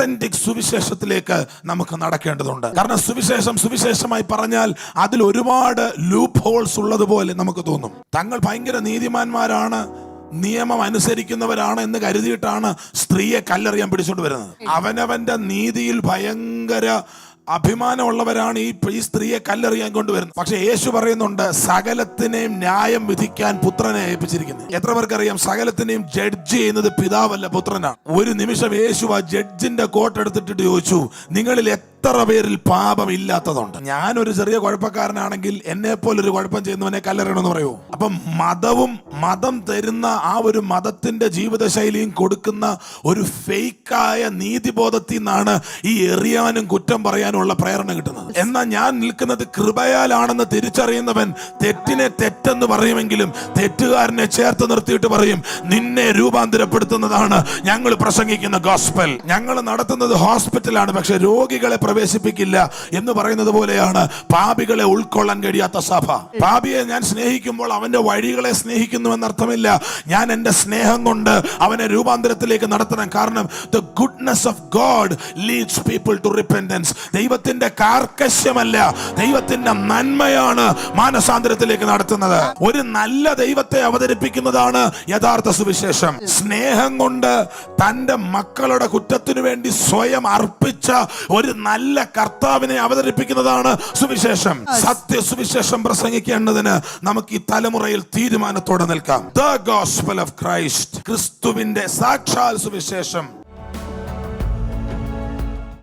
Authentic സുവിശേഷത്തിലേക്ക് നമുക്ക് നടക്കേണ്ടതുണ്ട്. കാരണം സുവിശേഷമായി പറഞ്ഞാൽ അതിൽ ഒരുപാട് ലൂപ്പ് ഹോൾസ് ഉള്ളതുപോലെ നമുക്ക് തോന്നും. തങ്ങൾ ഭയങ്കര നീതിമാന്മാരാണ്, നിയമം അനുസരിക്കുന്നവരാണ് എന്ന് കരുതിയിട്ടാണ് സ്ത്രീയെ കല്ലെറിയാൻ പിടിച്ചോണ്ട് വരുന്നത്. അവനവന്റെ നീതിയിൽ ഭയങ്കര അഭിമാനമുള്ളവരാണ് ഈ സ്ത്രീയെ കല്ലെറിയാൻ കൊണ്ടുവരുന്നത്. പക്ഷെ യേശു പറയുന്നുണ്ട്, സകലത്തിനെയും ന്യായം വിധിക്കാൻ പുത്രനെ ഏൽപ്പിച്ചിരിക്കുന്നത്. എത്ര പേർക്കറിയാം സകലത്തിനെയും ജഡ്ജ് ചെയ്യുന്നത് പിതാവല്ല പുത്രനാണ്. ഒരു നിമിഷം യേശു ആ ജഡ്ജിന്റെ കോട്ട് എടുത്തിട്ട് ചോദിച്ചു, നിങ്ങളിൽ എത്ര പേരിൽ പാപം ഇല്ലാത്തതുണ്ട്? ഞാനൊരു ചെറിയ കുഴപ്പക്കാരനാണെങ്കിൽ എന്നെ പോലൊരു കുഴപ്പം ചെയ്യുന്നവനെ കല്ലെറിയണമെന്ന് പറയുമോ? അപ്പം മതം തരുന്ന ആ ഒരു മതത്തിന്റെ ജീവിതശൈലിയും കൊടുക്കുന്ന ഒരു ഫേക്കായ നീതിബോധത്തിൽ നിന്നാണ് ഈ എറിയാനും കുറ്റം പറയാനും ഉള്ള പ്രേരണ കിട്ടുന്നത്. എന്നാൽ ഞാൻ നിൽക്കുന്നത് കൃപയാലാണെന്ന് തിരിച്ചറിയുന്നവൻ തെറ്റിനെ തെറ്റെന്ന് പറയുമെങ്കിലും തെറ്റുകാരനെ ചേർത്ത് നിർത്തിയിട്ട് പറയും, നിന്നെ രൂപാന്തരപ്പെടുത്തുന്നതാണ് ഞങ്ങൾ പ്രസംഗിക്കുന്ന ഗോസ്പൽ. ഞങ്ങൾ നടത്തുന്നത് ഹോസ്പിറ്റലാണ്, പക്ഷെ രോഗികളെ പ്രവേശിപ്പിക്കില്ല എന്ന് പറയുന്നത് പോലെയാണ് പാപികളെ ഉൾക്കൊള്ളാൻ കഴിയാത്ത സഭ. പാപിയെ ഞാൻ സ്നേഹിക്കുമ്പോൾ അവന്റെ വഴികളെ സ്നേഹിക്കുന്നു എന്നർത്ഥമില്ല. ഞാൻ എന്റെ സ്നേഹം കൊണ്ട് അവനെ രൂപാന്തരത്തിലേക്ക് നടത്തണം. കാരണം the goodness of God leads people to repentance. ദൈവത്തിന്റെ കാർക്കശ്യമല്ല, ദൈവത്തിന്റെ നന്മയാണ് മാനസാന്തരത്തിലേക്ക് നടത്തുന്നത്. ഒരു നല്ല ദൈവത്തെ അവതരിപ്പിക്കുന്നതാണ് യഥാർത്ഥ സുവിശേഷം. സ്നേഹം കൊണ്ട് തന്റെ മക്കളുടെ കുറ്റത്തിനു വേണ്ടി സ്വയം അർപ്പിച്ച ഒരു നല്ല കർത്താവിനെ അവതരിപ്പിക്കുന്നതാണ് സുവിശേഷം. സത്യ സുവിശേഷം പ്രസംഗിക്കേണ്ടതിന് നമുക്ക് ഈ തലമുറയിൽ തീരുമാനത്തോടെ നിൽക്കാം. The gospel of Christ, ക്രിസ്തുവിന്റെ സാക്ഷാൽ സുവിശേഷം.